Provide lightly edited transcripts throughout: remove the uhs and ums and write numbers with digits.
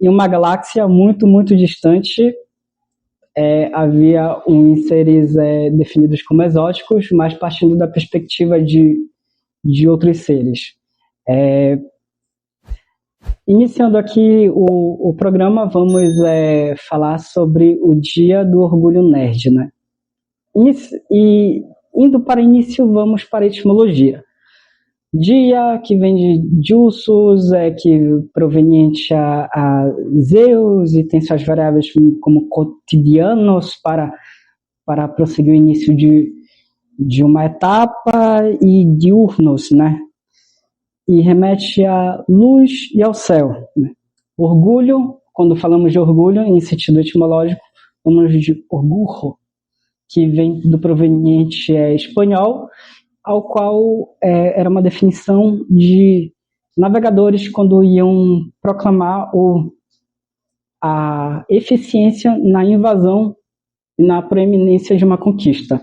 em uma galáxia muito, muito distante, havia uns seres definidos como exóticos, mas partindo da perspectiva de outros seres. Iniciando aqui o programa, vamos falar sobre o Dia do Orgulho Nerd, né? E indo para início, vamos para a etimologia. Dia, que vem de Diusos, que proveniente a Zeus, e tem suas variáveis como cotidianos para prosseguir o início de uma etapa, e diurnos, né? E remete à luz e ao céu, né? Orgulho, quando falamos de orgulho, em sentido etimológico, falamos de orgulho, que vem do proveniente espanhol, ao qual era uma definição de navegadores quando iam proclamar a eficiência na invasão e na proeminência de uma conquista,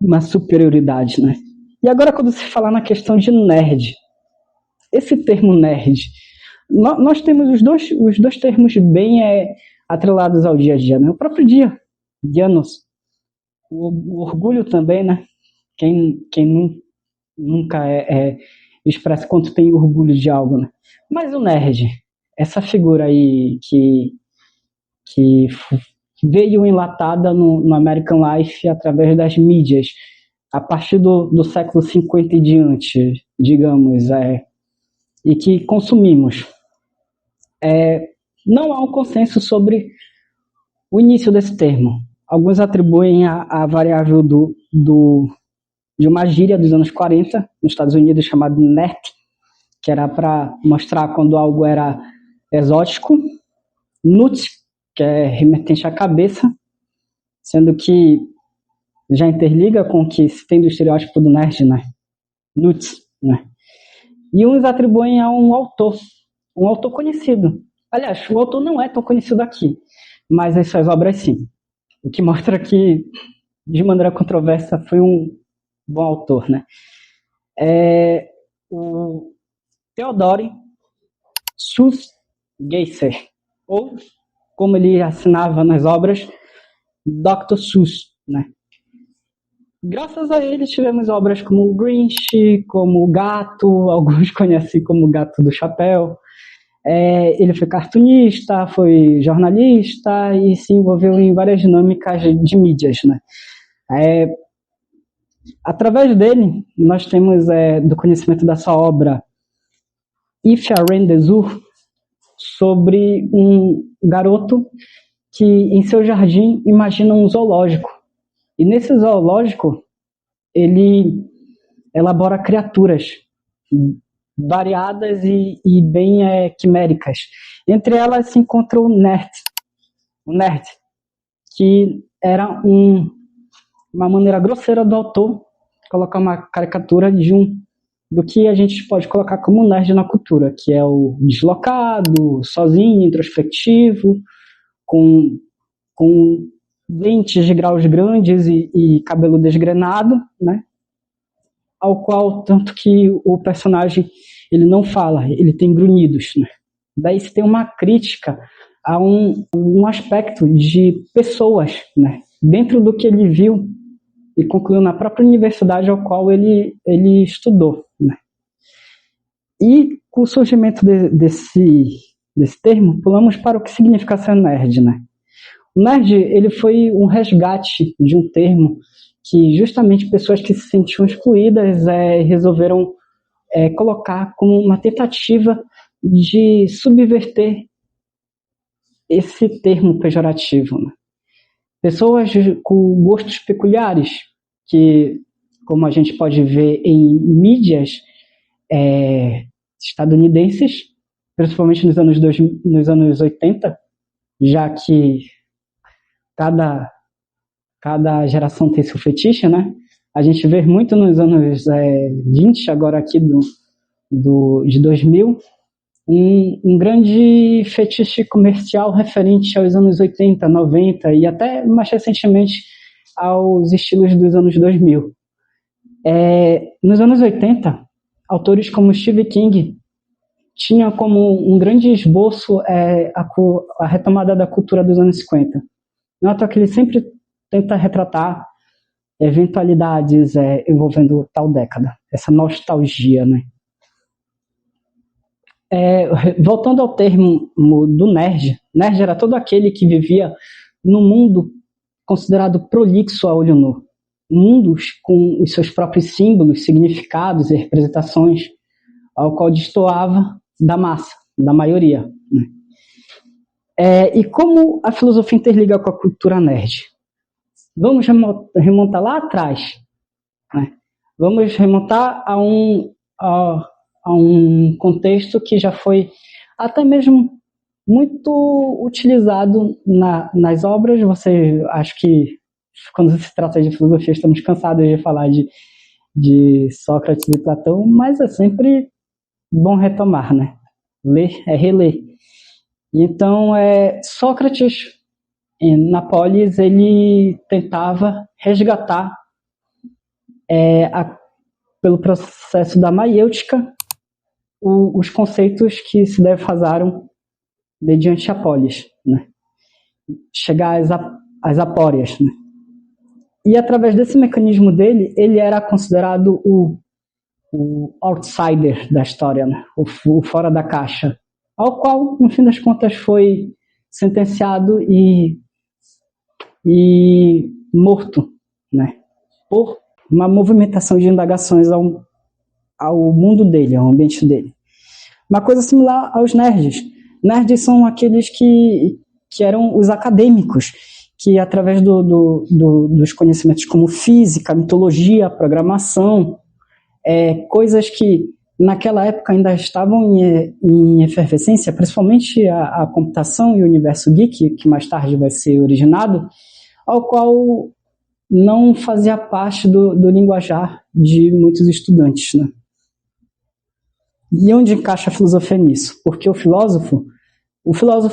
uma superioridade, né? E agora, quando se falar na questão de nerd, esse termo nerd, nós temos os dois termos bem atrelados ao dia a dia, né? O próprio dia, dianos, o orgulho também, né? Quem nunca expressa quanto tem orgulho de algo, né? Mas o nerd, essa figura aí que veio enlatada no American Life através das mídias, a partir do século 50 e diante, digamos, e que consumimos. Não há um consenso sobre o início desse termo. Alguns atribuem a variável de uma gíria dos anos 40, nos Estados Unidos, chamado nerd, que era para mostrar quando algo era exótico. Nut, que é remetente à cabeça, sendo que já interliga com o que se tem do estereótipo do nerd, né? Nut, né? E uns atribuem a um autor conhecido. Aliás, o autor não é tão conhecido aqui, mas as suas obras sim. O que mostra que, de maneira controversa, foi um bom autor, né? O Theodore Seuss-Geisser, ou, como ele assinava nas obras, Dr. Seuss, né? Graças a ele tivemos obras como o Grinch, como o Gato, alguns conhecem como o Gato do Chapéu. Ele foi cartunista, foi jornalista e se envolveu em várias dinâmicas de mídias, né? Através dele, nós temos do conhecimento da sua obra If I Ran the Zoo, sobre um garoto que em seu jardim imagina um zoológico. E nesse zoológico, ele elabora criaturas variadas e bem quiméricas. Entre elas se encontra o nerd, que era uma maneira grosseira do autor colocar uma caricatura do que a gente pode colocar como nerd na cultura, que é o deslocado, sozinho, introspectivo, com dentes de graus grandes e cabelo desgrenado, né? Ao qual, tanto que o personagem ele não fala, ele tem grunhidos, né? Daí se tem uma crítica a um aspecto de pessoas, né? Dentro do que ele viu e concluiu na própria universidade ao qual ele estudou, né? E com o surgimento desse termo, pulamos para o que significa ser nerd, né? O nerd, ele foi um resgate de um termo que justamente pessoas que se sentiam excluídas resolveram colocar como uma tentativa de subverter esse termo pejorativo, né? Pessoas com gostos peculiares, que, como a gente pode ver em mídias estadunidenses, principalmente nos anos 80, já que cada geração tem seu fetiche, né? A gente vê muito nos anos 20, agora aqui de 2000, um grande fetiche comercial referente aos anos 80, 90 e até mais recentemente aos estilos dos anos 2000. Nos anos 80, autores como Stephen King tinha como um grande esboço a retomada da cultura dos anos 50. Nota que ele sempre tenta retratar eventualidades envolvendo tal década, essa nostalgia, né? Voltando ao termo do nerd era todo aquele que vivia num mundo considerado prolixo a olho nu. Mundos com os seus próprios símbolos, significados e representações, ao qual destoava da massa, da maioria. Né? E como a filosofia interliga com a cultura nerd? Vamos remontar lá atrás. Né? Vamos remontar a um contexto que já foi até mesmo muito utilizado nas obras. Acho que quando se trata de filosofia estamos cansados de falar de Sócrates e Platão, mas é sempre bom retomar, né? Ler é reler. Então, Sócrates, na Polis, ele tentava resgatar pelo processo da maiêutica os conceitos que se defasaram mediante a polis, né? Chegar às apórias, né? E através desse mecanismo dele, ele era considerado o outsider da história, né? O fora da caixa, ao qual, no fim das contas, foi sentenciado e morto, né? Por uma movimentação de indagações ao mundo dele, ao ambiente dele. Uma coisa similar aos nerds. Nerds são aqueles que eram os acadêmicos, que através dos conhecimentos como física, mitologia, programação, coisas que naquela época ainda estavam em efervescência, principalmente a computação e o universo geek, que mais tarde vai ser originado, ao qual não fazia parte do linguajar de muitos estudantes, né? E onde encaixa a filosofia nisso? Porque o filósofo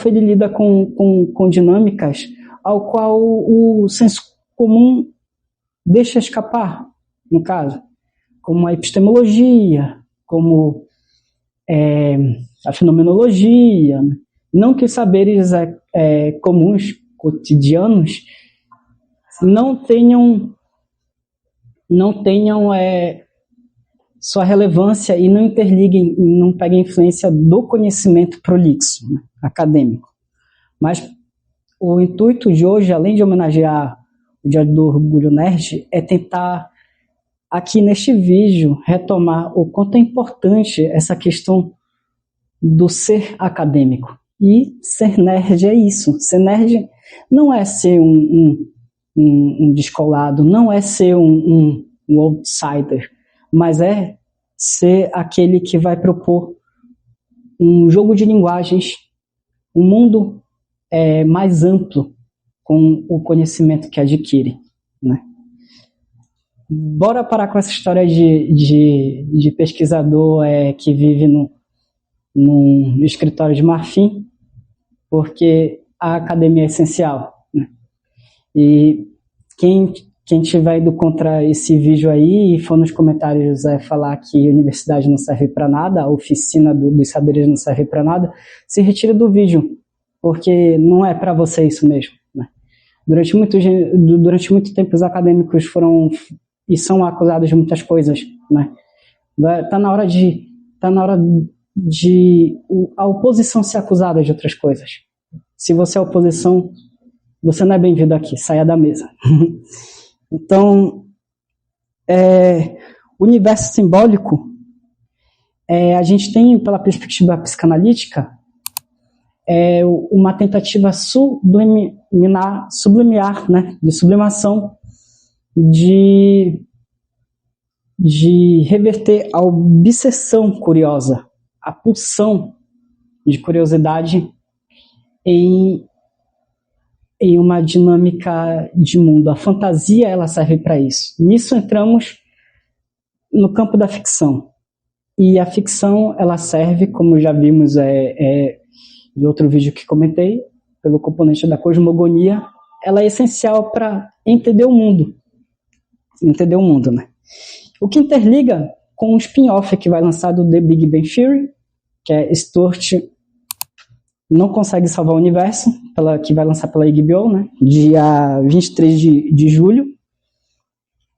ele lida com dinâmicas ao qual o senso comum deixa escapar, no caso, como a epistemologia, como a fenomenologia, né? Não que os saberes comuns, cotidianos, não tenham sua relevância e não interliguem, não peguem influência do conhecimento prolixo, né, acadêmico. Mas o intuito de hoje, além de homenagear o Dia do Orgulho Nerd, é tentar, aqui neste vídeo, retomar o quanto é importante essa questão do ser acadêmico. E ser nerd é isso. Ser nerd não é ser um descolado, não é ser um outsider, mas é ser aquele que vai propor um jogo de linguagens, um mundo mais amplo com o conhecimento que adquire, né? Bora parar com essa história de pesquisador que vive num escritório de marfim, porque a academia é essencial, né? E quem tiver ido contra esse vídeo aí e for nos comentários falar que a universidade não serve para nada, a oficina dos saberes não serve para nada, se retira do vídeo, porque não é para você isso mesmo, né? Durante muito tempo os acadêmicos foram e são acusados de muitas coisas, né? Tá na hora de a oposição ser acusada de outras coisas. Se você é oposição, você não é bem-vindo aqui, saia da mesa. Então, o universo simbólico, a gente tem, pela perspectiva psicanalítica, uma tentativa sublimiar, né, de sublimação, de reverter a obsessão curiosa, a pulsão de curiosidade em uma dinâmica de mundo. A fantasia, ela serve para isso. Nisso entramos no campo da ficção. E a ficção, ela serve, como já vimos em outro vídeo que comentei, pelo componente da cosmogonia, ela é essencial para entender o mundo. Entender o mundo, né? O que interliga com um spin-off que vai lançar do The Big Bang Theory, que é Stuart Não Consegue Salvar o Universo, que vai lançar pela HBO, né? Dia 23 de julho,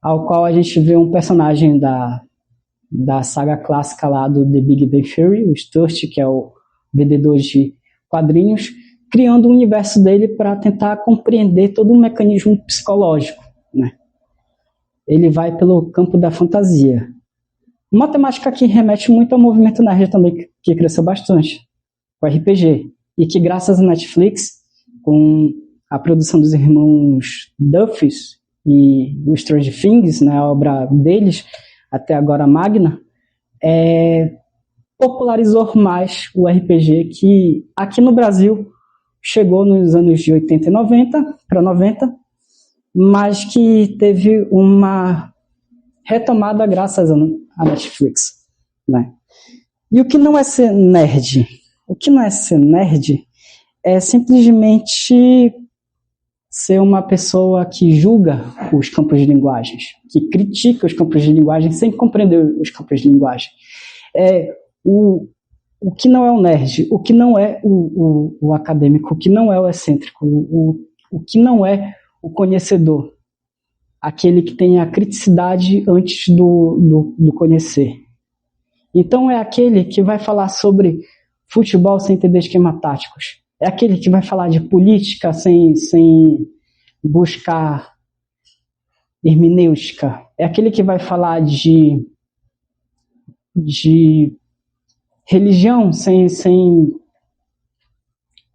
ao qual a gente vê um personagem da saga clássica lá do The Big Bang Theory, o Stuart, que é o vendedor de quadrinhos, criando o universo dele para tentar compreender todo o mecanismo psicológico, né? Ele vai pelo campo da fantasia. Uma temática que remete muito ao movimento nerd também, que cresceu bastante, o RPG. E que graças à Netflix, com a produção dos irmãos Duffys e o Stranger Things, né, a obra deles, até agora magna, popularizou mais o RPG, que aqui no Brasil chegou nos anos de 80 e 90 para 90, mas que teve uma retomada graças à Netflix, né? E o que não é ser nerd? O que não é ser nerd é simplesmente ser uma pessoa que julga os campos de linguagens, que critica os campos de linguagem sem compreender os campos de linguagem. O que não é o nerd, o que não é o acadêmico, o que não é o excêntrico, o que não é o conhecedor, aquele que tem a criticidade antes do conhecer. Então é aquele que vai falar sobre futebol sem entender esquemas táticos. É aquele que vai falar de política sem buscar hermenêutica. É aquele que vai falar de religião sem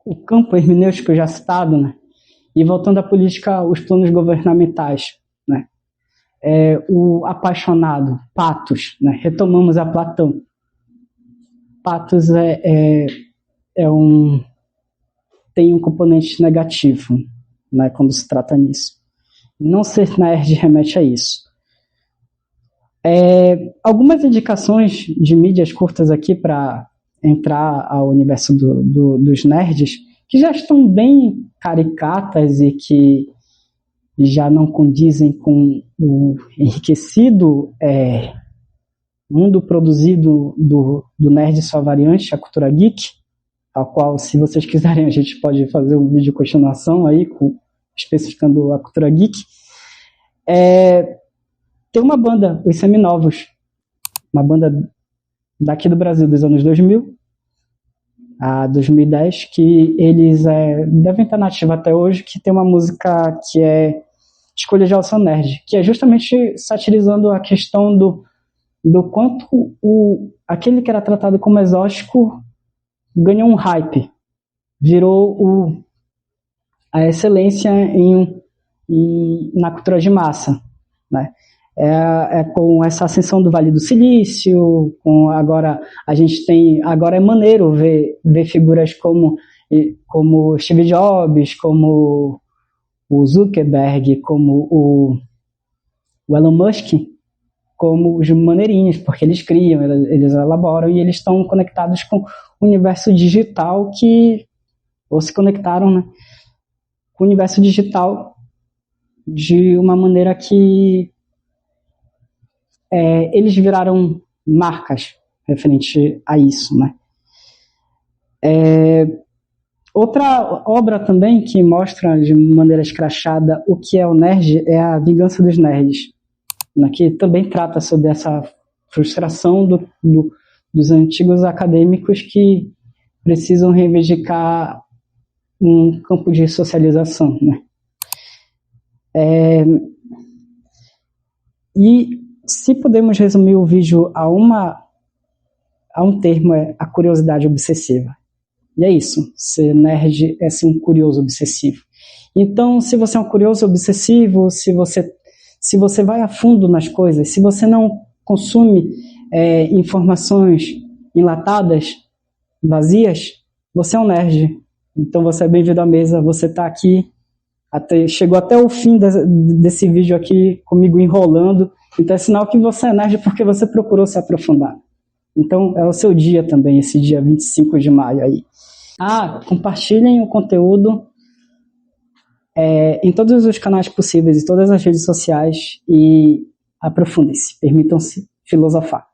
o campo hermenêutico já citado, né? E voltando à política, os planos governamentais, né? O apaixonado, patos, né? Retomamos a Platão. Patos tem um componente negativo, né, quando se trata nisso. Não ser nerd remete a isso. Algumas indicações de mídias curtas aqui para entrar ao universo dos nerds, que já estão bem caricatas e que já não condizem com o enriquecido mundo produzido do nerd e sua variante, a cultura geek, ao qual, se vocês quiserem, a gente pode fazer um vídeo de continuação aí, especificando a cultura geek. Tem uma banda, os Seminovos, uma banda daqui do Brasil, dos anos 2000 a 2010, que eles devem estar nativos até hoje, que tem uma música que é Escolha de Alção Nerd, que é justamente satirizando a questão do quanto aquele que era tratado como exótico ganhou um hype, virou a excelência na cultura de massa, né? Com essa ascensão do Vale do Silício, agora é maneiro ver figuras como Steve Jobs, como o Zuckerberg, como o Elon Musk, como os maneirinhos, porque eles criam, eles elaboram e eles estão conectados com o universo digital ou se conectaram, né, com o universo digital de uma maneira que eles viraram marcas referente a isso, né? Outra obra também que mostra de maneira escrachada o que é o nerd é A Vingança dos Nerds, né, que também trata sobre essa frustração dos antigos acadêmicos que precisam reivindicar um campo de socialização, né? E se podemos resumir o vídeo a um termo, é a curiosidade obsessiva. E é isso, ser nerd é ser um curioso obsessivo. Então, se você é um curioso obsessivo, se você vai a fundo nas coisas, se você não consome informações enlatadas, vazias, você é um nerd. Então você é bem-vindo à mesa, você está aqui, chegou até o fim desse vídeo aqui comigo enrolando, então é sinal que você é nerd porque você procurou se aprofundar. Então é o seu dia também, esse dia 25 de maio aí. Compartilhem o conteúdo em todos os canais possíveis, em todas as redes sociais e aprofundem-se, permitam-se filosofar.